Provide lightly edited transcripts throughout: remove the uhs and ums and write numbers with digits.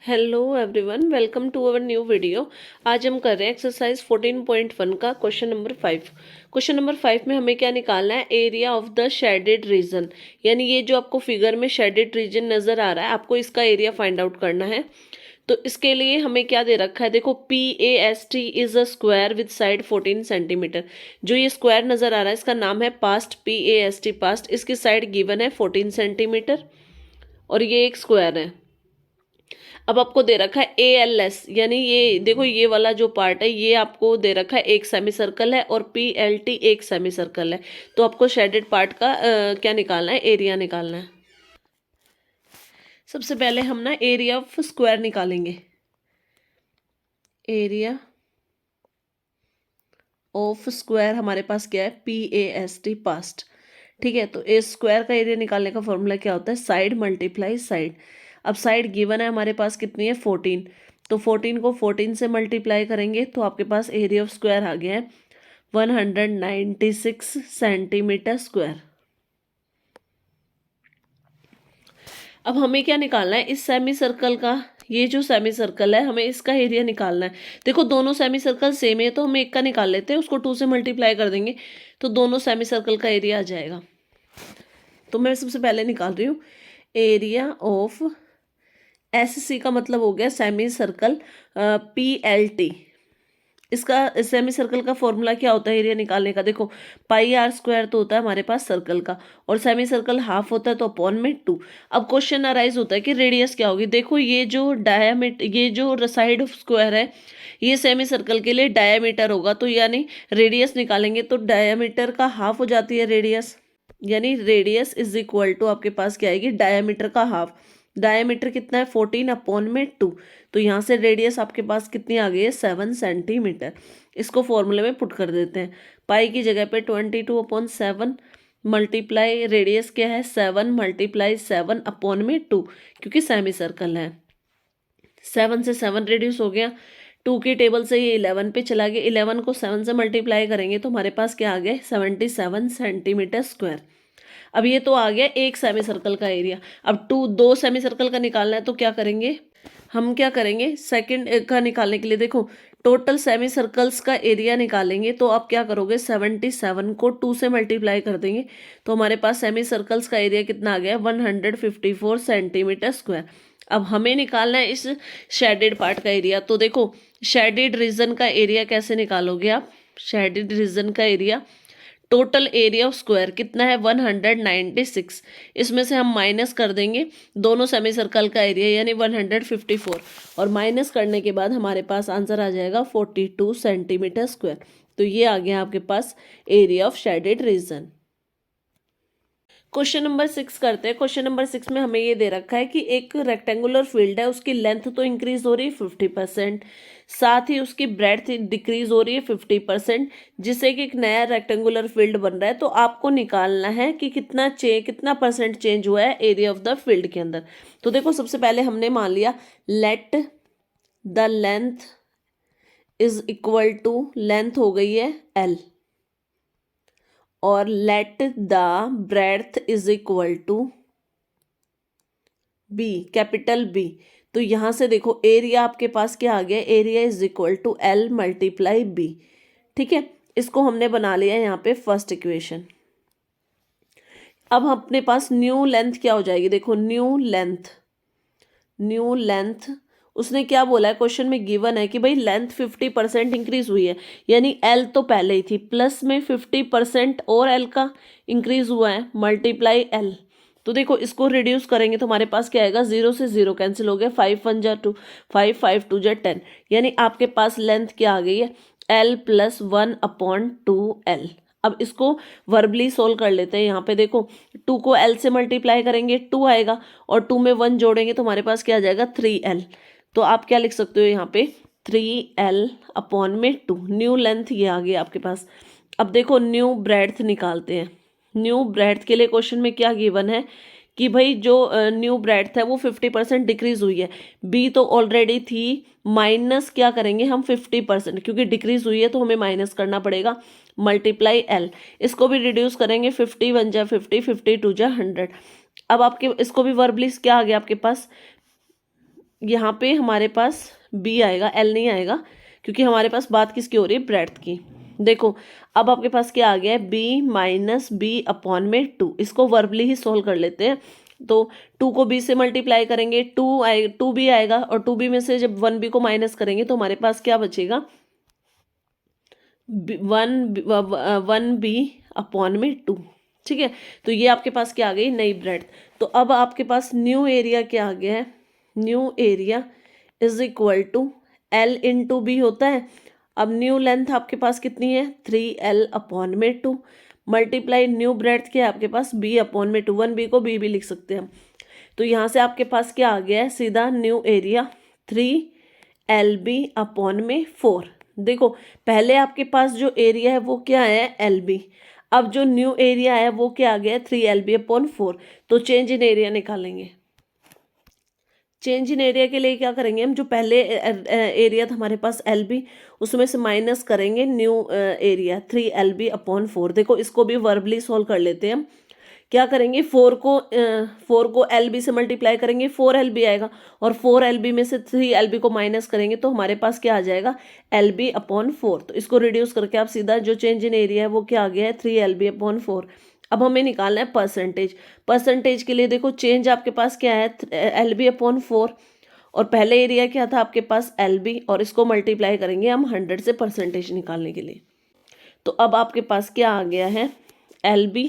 Hello everyone, welcome to our new video. आज हम कर रहे हैं एक्सरसाइज 14.1 का क्वेश्चन नंबर 5। क्वेश्चन नंबर 5 में हमें क्या निकालना है? Area of the shaded region, यानी ये जो आपको फिगर में शेडेड रीजन नजर आ रहा है, आपको इसका एरिया फाइंड आउट करना है। तो इसके लिए हमें क्या दे रखा है? देखो, PAST is a square with side 14 centimetre. जो ये स्क्वायर नजर आ रहा है इसका नाम है पास्ट, PAST पास्ट। इसकी साइड गिवन है 14 सेंटीमीटर और ये एक स्क्वायर है। अब आपको दे रखा है ALS, यानी ये देखो, ये वाला जो पार्ट है ये आपको दे रखा है एक सेमी सर्कल है, और PLT एक सेमी सर्कल है। तो आपको शेडेड पार्ट का क्या निकालना है? एरिया निकालना है। सबसे पहले हम ना एरिया ऑफ स्क्वायर निकालेंगे। एरिया ऑफ स्क्वायर हमारे पास क्या है? PAST past. ठीक है, तो इस स्क्वायर का एरिया निकालने का फॉर्मूला क्या होता है? Side multiply side. अब साइड गिवन है हमारे पास कितनी है? 14। तो 14 को 14 से मल्टीप्लाई करेंगे तो आपके पास एरिया ऑफ स्क्वायर आ गया है 196 सेंटीमीटर स्क्वायर। अब हमें क्या निकालना है? इस सेमी सर्कल का, ये जो सेमी सर्कल है हमें इसका एरिया निकालना है। देखो, दोनों सेमी सर्कल सेम है तो हम एक का निकाल लेते हैं, उसको 2 से मल्टीप्लाई कर देंगे तो दोनों सेमी सर्कल का एरिया आ जाएगा। तो मैं सबसे पहले निकाल रही हूँ एरिया ऑफ SC का मतलब हो गया सेमी सर्कल PLT। इसका सेमी सर्कल का फॉर्मूला क्या होता है एरिया निकालने का? देखो, πr² तो होता है हमारे पास सर्कल का, और सेमी सर्कल हाफ होता है तो अपॉन में 2। अब क्वेश्चन अराइज होता है कि रेडियस क्या होगी। देखो, ये जो डायामीटर, ये जो साइड ऑफ स्क्वायर है ये सेमी सर्कल के लिए डायामीटर होगा, तो यानी रेडियस निकालेंगे तो डायामीटर का हाफ हो जाती है रेडियस, यानी रेडियस इज इक्वल टू आपके पास क्या आएगी? डायामीटर का हाफ। डायामीटर कितना है? 14 अपॉन में 2। तो यहाँ से रेडियस आपके पास कितनी आ गई है? 7 सेंटीमीटर। इसको फॉर्मूले में पुट कर देते हैं। पाई की जगह पे 22/7 मल्टीप्लाई रेडियस क्या है? 7 मल्टीप्लाई 7 अपॉन में 2, क्योंकि सेमी सर्कल है। 7 से 7 रेड्यूस हो गया, 2 की टेबल से ये 11 पे चला गया। 11 को 7 से मल्टीप्लाई करेंगे तो हमारे पास क्या आ गया? 77 सेंटीमीटर स्क्वायर। अब ये तो आ गया एक सेमी सर्कल का एरिया। अब दो सेमी सर्कल का निकालना है तो क्या करेंगे? हम क्या करेंगे सेकंड का निकालने के लिए? देखो, टोटल सेमी सर्कल्स का एरिया निकालेंगे तो आप क्या करोगे? 77 को 2 से मल्टीप्लाई कर देंगे तो हमारे पास सेमी सर्कल्स का एरिया कितना आ गया? 154 सेंटीमीटर स्क्वायर। अब हमें निकालना है इस शेडेड पार्ट का एरिया। तो देखो, शेडेड रीजन का एरिया कैसे निकालोगे आप? शेडेड रीजन का area, total area of square कितना है? 196। इसमें से हम माइनस कर देंगे दोनों सेमी सर्कल का एरिया, यानी 154, और माइनस करने के बाद हमारे पास आंसर आ जाएगा 42 सेंटीमीटर स्क्वायर। तो ये आ गया आपके पास area of shaded region. Question number 6 करते हैं। क्वेश्चन नंबर 6 में हमें ये दे रखा है कि एक रेक्टेंगुलर फील्ड है, उसकी लेंथ तो इंक्रीज हो रही है 50%, साथ ही उसकी ब्रेड्थ डिक्रीज हो रही है 50%, जिससे कि एक नया रेक्टेंगुलर फील्ड बन रहा है। तो आपको निकालना है कि कितना परसेंट चेंज हुआ है एरिया ऑफ द फील्ड के अंदर। तो देखो, सबसे पहले हमने मान लिया let the length is equal to, length हो गई है L, और let the breadth is equal to B, capital B। तो यहां से देखो एरिया आपके पास क्या आ गया? Area is equal to L multiply B। ठीक है, इसको हमने बना लिया यहाँ पे फर्स्ट इक्वेशन। अब अपने पास न्यू लेंथ क्या हो जाएगी? देखो, न्यू लेंथ उसने क्या बोला है? क्वेश्चन में गिवन है कि भाई लेंथ 50% इंक्रीज हुई है, यानी L तो पहले ही थी, प्लस में 50% और L का इंक्रीज हुआ है, मल्टीप्लाई L। तो देखो, इसको रिड्यूस करेंगे तो हमारे पास क्या आएगा? 0 से 0 कैंसिल हो गया, 5 1 जा 2, 5 5 2 जा 10, यानी आपके पास लेंथ क्या आ गई है? L plus 1/2L। अब इसको वर्बली सोल्व कर लेते हैं। यहाँ पे देखो, 2 को L से मल्टीप्लाई करेंगे 2 आएगा, और 2 में 1 जोड़ेंगे तो हमारे पास क्या आ जाएगा? 3L। तो आप क्या लिख सकते हो यहाँ पे? 3L अपॉन में 2। न्यू लेंथ ये आ गई आपके पास। अब देखो, न्यू ब्रेड्थ निकालते हैं। न्यू ब्रेड्थ के लिए क्वेश्चन में क्या गिवन है कि भाई जो न्यू ब्रेड्थ है वो 50% डिक्रीज हुई है। B तो ऑलरेडी थी, माइनस क्या करेंगे हम? 50%, क्योंकि डिक्रीज हुई है तो हमें माइनस करना पड़ेगा, मल्टीप्लाई L। इसको भी रिड्यूस करेंगे, 50 1 जा 50, 50 2 जा 100। अब आपके इसको भी वर्बली क्या आ गया आपके पास? यहाँ पे हमारे पास बी आएगा, एल नहीं आएगा, क्योंकि हमारे पास बात किसकी हो रही है, ब्रेड्थ की। देखो अब आपके पास क्या आ गया है, बी माइनस बी अपॉन में 2। इसको वर्बली ही सोल्व कर लेते हैं। तो 2 को बी से मल्टीप्लाई करेंगे, 2 बी आएगा, और 2 बी में से जब 1 बी को माइनस करेंगे तो हमारे पास क्या बचेगा, 1 बी अपॉन में 2। ठीक है, तो ये आपके पास क्या आ गई, नई ब्रेड्थ। तो अब आपके पास न्यू एरिया क्या आ गया है, new area is equal to L into B होता है। अब न्यू लेंथ आपके पास कितनी है, 3L अपॉन में 2 मल्टीप्लाई न्यू ब्रेड्थ क्या है आपके पास, बी अपॉन में 2। 1 बी को बी भी लिख सकते हैं हम। तो यहाँ से आपके पास क्या आ गया है, सीधा न्यू एरिया 3LB अपॉन में 4। देखो पहले आपके पास जो एरिया है वो क्या है, LB। अब जो न्यू एरिया है वो क्या आ गया है, 3LB अपॉन 4। तो चेंज इन एरिया निकालेंगे। चेंज इन एरिया के लिए क्या करेंगे हम, जो पहले एरिया था हमारे पास LB, उसमें से माइनस करेंगे न्यू एरिया 3LB अपॉन 4। देखो इसको भी वर्बली सॉल्व कर लेते हैं हम। क्या करेंगे, 4 को LB से मल्टीप्लाई करेंगे, 4LB आएगा, और 4LB में से 3LB को माइनस करेंगे तो हमारे पास क्या आ जाएगा, LB अपॉन 4। तो इसको रिड्यूस करके आप सीधा जो चेंज इन एरिया है वो क्या आ गया है, 3LB अपॉन 4। अब हमें निकालना है परसेंटेज। परसेंटेज के लिए देखो चेंज आपके पास क्या है, LB अपॉन 4, और पहले एरिया क्या था आपके पास, LB, और इसको मल्टीप्लाई करेंगे हम 100 से परसेंटेज निकालने के लिए। तो अब आपके पास क्या आ गया है, LB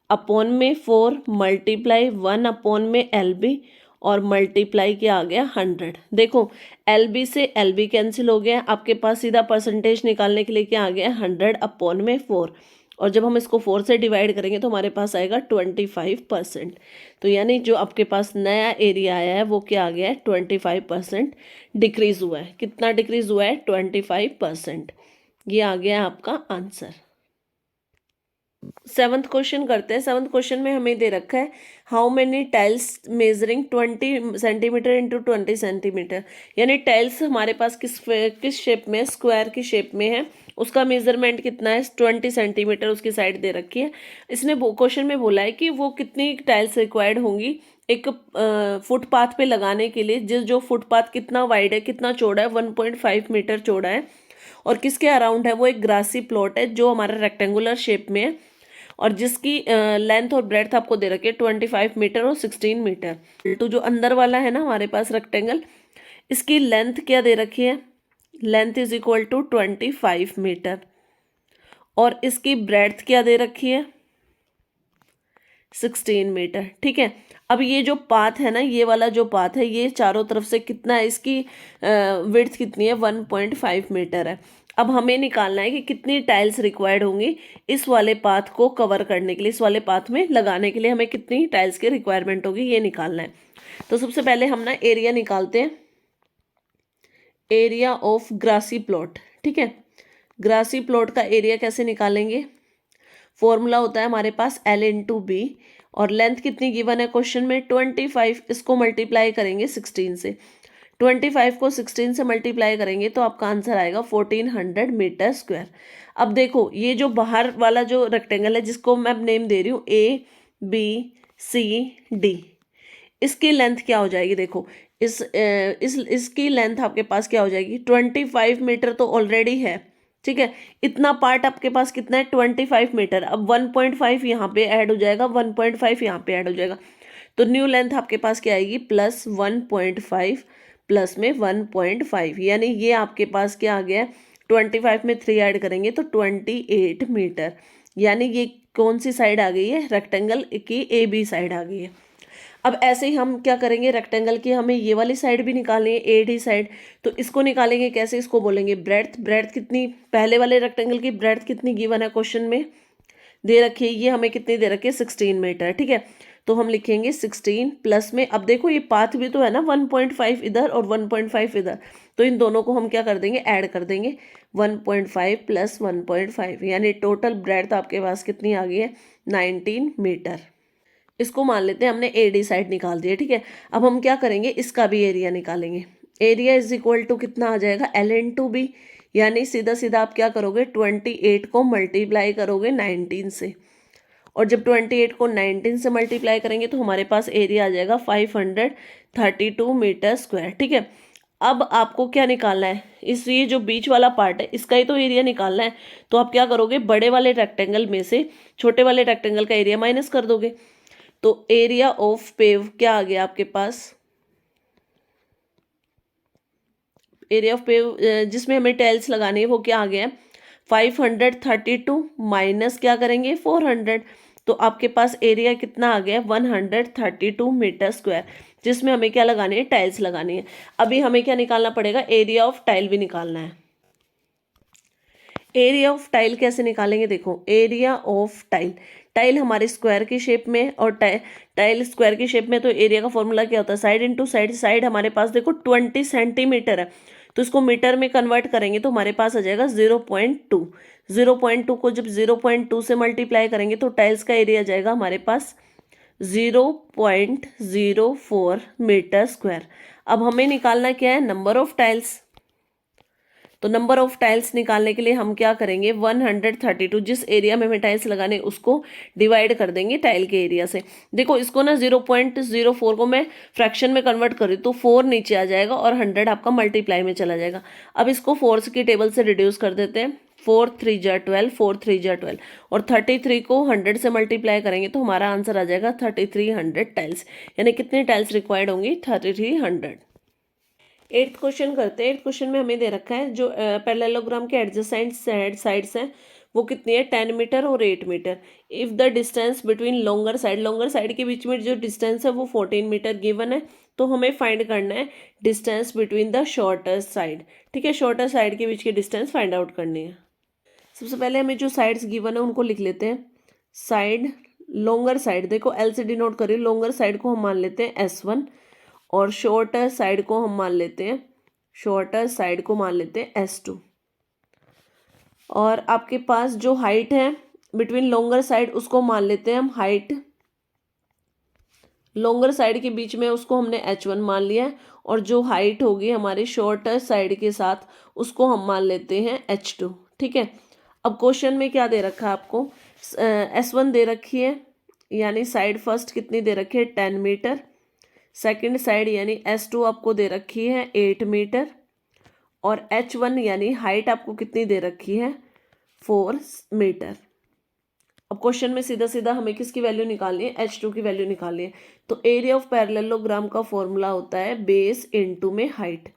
अपॉन में 4 मल्टीप्लाई 1 अपॉन में LB, और मल्टीप्लाई क्या आ गया, 100। देखो LB से LB कैंसिल हो गया, आपके पास सीधा परसेंटेज निकालने के लिए क्या आ गया, 100 अपॉन में 4। और जब हम इसको 4 से डिवाइड करेंगे तो हमारे पास आएगा 25%। तो यानी जो आपके पास नया एरिया आया है वो क्या आ गया है, 25% डिक्रीज हुआ है। कितना डिक्रीज हुआ है, 25%। ये आ गया आपका आंसर। 7th क्वेश्चन करते हैं। 7th क्वेश्चन में हमें दे रखा है, how many tiles measuring 20 centimetre into 20 centimetre. यानी टाइल्स हमारे पास किस शेप में, स्क्वायर की शेप में है, उसका मेजरमेंट कितना है, 20 सेंटीमीटर उसकी साइड दे रखी है। इसने क्वेश्चन में बोला है कि वो कितनी टाइल्स रिक्वायर्ड होंगी एक फुटपाथ पे लगाने के लिए, जो फुटपाथ कितना वाइड है, कितना चौड़ा है, 1.5 मीटर चौड़ा है, और किसके अराउंड है, वो एक ग्रासी प्लॉट है जो हमारा रेक्टेंगुलर शेप में है, और जिसकी लेंथ और ब्रेड्थ आपको दे रखी है 25 मीटर और 16 मीटर। तो जो अंदर वाला है ना हमारे पास रेक्टेंगल, इसकी लेंथ क्या दे रखी है, length is equal to 25 metre, और इसकी ब्रेड्थ क्या दे रखी है, 16 मीटर। ठीक है, अब ये जो पाथ है ना, ये वाला जो पाथ है, ये चारों तरफ से कितना है, इसकी विड्थ कितनी है, 1.5 मीटर है। अब हमें निकालना है कि कितनी टाइल्स रिक्वायर्ड होंगी इस वाले पाथ को कवर करने के लिए, इस वाले पाथ में लगाने के लिए हमें कितनी टाइल्स की रिक्वायरमेंट होगी, ये निकालना है। तो सबसे पहले हम ना एरिया निकालते हैं, एरिया ऑफ ग्रासी प्लॉट। ठीक है, ग्रासी प्लॉट का एरिया कैसे निकालेंगे, फॉर्मूला होता है हमारे पास L इंटू बी, और लेंथ कितनी गिवन है क्वेश्चन में, 25। इसको मल्टीप्लाई करेंगे 16 से, 25 को 16 से मल्टीप्लाई करेंगे तो आपका आंसर आएगा 1400 मीटर स्क्वायर। अब देखो ये जो बाहर वाला जो रेक्टेंगल है, जिसको मैं नेम दे रही हूँ ABCD, इसकी लेंथ क्या हो जाएगी, देखो इसकी लेंथ आपके पास क्या हो जाएगी, 25 मीटर तो ऑलरेडी है। ठीक है, इतना पार्ट आपके पास कितना है, 25 मीटर। अब 1.5 यहाँ पे ऐड हो जाएगा, 1.5 यहाँ पे ऐड हो जाएगा, तो न्यू लेंथ आपके पास क्या आएगी, प्लस 1.5 प्लस में 1.5, यानी ये आपके पास क्या आ गया है, 25 में 3 ऐड करेंगे तो 28 मीटर। यानी ये कौन सी साइड आ गई है, रेक्टेंगल की AB साइड आ गई है। अब ऐसे ही हम क्या करेंगे, रेक्टेंगल की हमें ये वाली साइड भी निकालनी है, AD साइड। तो इसको निकालेंगे कैसे, इसको बोलेंगे ब्रेड्थ। ब्रेड्थ कितनी, पहले वाले रेक्टेंगल की ब्रेड्थ कितनी गिवन है क्वेश्चन में दे रखी है, ये हमें कितनी दे रखी है, 16 मीटर। ठीक है, तो हम लिखेंगे 16 प्लस में, अब देखो ये पाथ भी तो है ना, 1.5 इधर और 1.5 इधर, तो इन दोनों को हम क्या कर देंगे, ऐड कर देंगे, 1.5 प्लस 1.5, यानी टोटल ब्रेड्थ आपके पास कितनी आ गई है, 19 मीटर। इसको मान लेते हैं हमने AD साइड निकाल दिया। ठीक है, अब हम क्या करेंगे, इसका भी एरिया निकालेंगे। एरिया इज इक्वल टू कितना आ जाएगा, L इंटू बी, यानी सीधा सीधा आप क्या करोगे, 28 को मल्टीप्लाई करोगे 19 से, और जब 28 को 19 से मल्टीप्लाई करेंगे तो हमारे पास एरिया आ जाएगा 532 मीटर स्क्वायर। ठीक है, अब आपको क्या निकालना है, इस ये जो बीच वाला पार्ट है इसका ही तो एरिया निकालना है। तो आप क्या करोगे, बड़े वाले रेक्टेंगल में से छोटे वाले रेक्टेंगल का एरिया माइनस कर दोगे। तो एरिया ऑफ पेव क्या आ गया आपके पास, एरिया ऑफ पेव जिसमें हमें टाइल्स लगानी है वो क्या आ गया, 532 माइनस क्या करेंगे 400, तो आपके पास एरिया कितना आ गया 132 मीटर स्क्वायर, जिसमें हमें क्या लगानी है, टाइल्स लगानी है। अभी हमें क्या निकालना पड़ेगा, एरिया ऑफ टाइल भी निकालना है। एरिया ऑफ टाइल कैसे निकालेंगे, देखो एरिया ऑफ टाइल, टाइल हमारे स्क्वायर की शेप में, और टाइल स्क्वायर की शेप में तो एरिया का फॉर्मूला क्या होता है, साइड इंटू साइड। साइड हमारे पास देखो 20 सेंटीमीटर है, तो इसको मीटर में कन्वर्ट करेंगे तो हमारे पास आ जाएगा 0.2। 0.2 को जब 0.2 से मल्टीप्लाई करेंगे तो टाइल्स का एरिया आ जाएगा हमारे पास 0.04 मीटर स्क्वायर। अब हमें निकालना क्या है, नंबर ऑफ टाइल्स। तो नंबर ऑफ टाइल्स निकालने के लिए हम क्या करेंगे, 132 जिस एरिया में हमें टाइल्स लगाने उसको डिवाइड कर देंगे टाइल के एरिया से। देखो इसको ना 0.04 को मैं फ्रैक्शन में कन्वर्ट कर रही, तो 4 नीचे आ जाएगा और 100 आपका मल्टीप्लाई में चला जाएगा। अब इसको 4 की टेबल से रिड्यूस कर देते हैं, 4 3 जा 12, 4 3 जा 12, और 33 को 100 से मल्टीप्लाई करेंगे तो हमारा आंसर आ जाएगा 3300 टाइल्स। यानी कितनी टाइल्स रिक्वायर्ड होंगी, 3300। 8th क्वेश्चन करते हैं। 8th क्वेश्चन में हमें दे रखा है जो पैरेललोग्राम के एडजेसेंट साइड्स हैं वो कितनी है, 10 मीटर और 8 metre. If the distance between longer side के बीच में जो डिस्टेंस है वो 14 मीटर गिवन है, तो हमें फाइंड करना है distance between the shorter side. ठीक है, शॉर्टर साइड के बीच की डिस्टेंस फाइंड आउट करनी है। सबसे पहले हमें जो साइड्स गिवन है उनको लिख लेते हैं। साइड, लॉन्गर साइड, देखो एल से डिनोट करिए, लॉन्गर साइड को हम मान लेते हैं S1, और शॉर्टर साइड को हम मान लेते हैं, S2। और आपके पास जो हाइट है बिटवीन लॉन्गर साइड उसको मान लेते हैं हम हाइट, लॉन्गर साइड के बीच में उसको हमने H1 मान लिया है, और जो हाइट होगी हमारे शॉर्टर साइड के साथ उसको हम मान लेते हैं H2। ठीक है, अब क्वेश्चन में क्या दे रखा है आपको, S1 दे रखी है, यानी साइड फर्स्ट कितनी दे रखी है 10 मीटर, सेकंड साइड यानी S2 आपको दे रखी है 8 मीटर, और H1 यानी हाइट आपको कितनी दे रखी है 4 मीटर। अब क्वेश्चन में सीधा सीधा हमें किसकी वैल्यू निकालनी है, H2 की वैल्यू निकालनी है। तो एरिया ऑफ पैरेललोग्राम का फॉर्मूला होता है बेस इनटू में हाइट।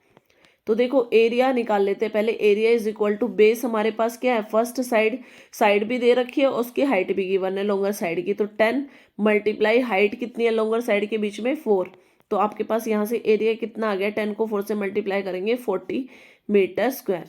तो देखो एरिया निकाल लेते हैं पहले, area is equal to base, हमारे पास क्या है फर्स्ट साइड भी दे रखी है और उसकी हाइट भी गिवन है लॉन्गर साइड की, तो 10 मल्टीप्लाई हाइट कितनी है लॉन्गर साइड के बीच में 4, तो आपके पास यहाँ से एरिया कितना आ गया, 10 को 4 से मल्टीप्लाई करेंगे 40 मीटर स्क्वायर।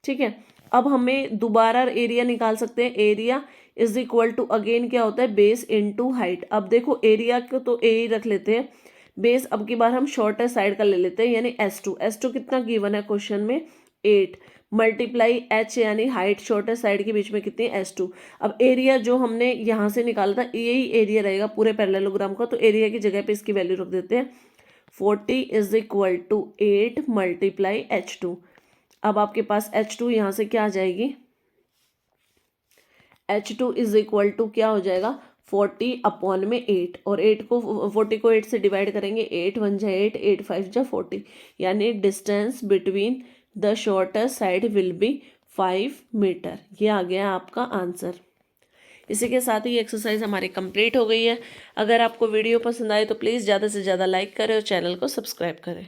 ठीक है, अब हमें दोबारा एरिया निकाल सकते हैं, area is equal to again क्या होता है बेस इनटू हाइट। अब देखो एरिया को तो ए ही रख लेते हैं, बेस अब की बार हम शॉर्टर साइड का ले लेते हैं यानी S2 कितना गिवन है क्वेश्चन में 8 मल्टीप्लाई H यानी हाइट शॉर्टर साइड के बीच में कितनी S2। अब एरिया जो हमने यहाँ से निकाला था यही एरिया रहेगा पूरे पैरेललोग्राम का, तो एरिया की जगह पे इसकी वैल्यू रख देते हैं 40 is equal to 8 multiply H2। अब आपके पास H2 यहाँ से क्या आ जाएगी, H2 इज इक्वल टू क्या हो जाएगा 40 अपॉन में 8, और 8 को 40 को 8 से डिवाइड करेंगे, 8 1 जा 8, 8 5 जा 40, यानी distance between the shorter side will be 5 metre. ये आ गया आपका आंसर। इसी के साथ ही एक्सरसाइज हमारी कंप्लीट हो गई है। अगर आपको वीडियो पसंद आए तो प्लीज़ ज़्यादा से ज़्यादा लाइक करें और चैनल को सब्सक्राइब करें।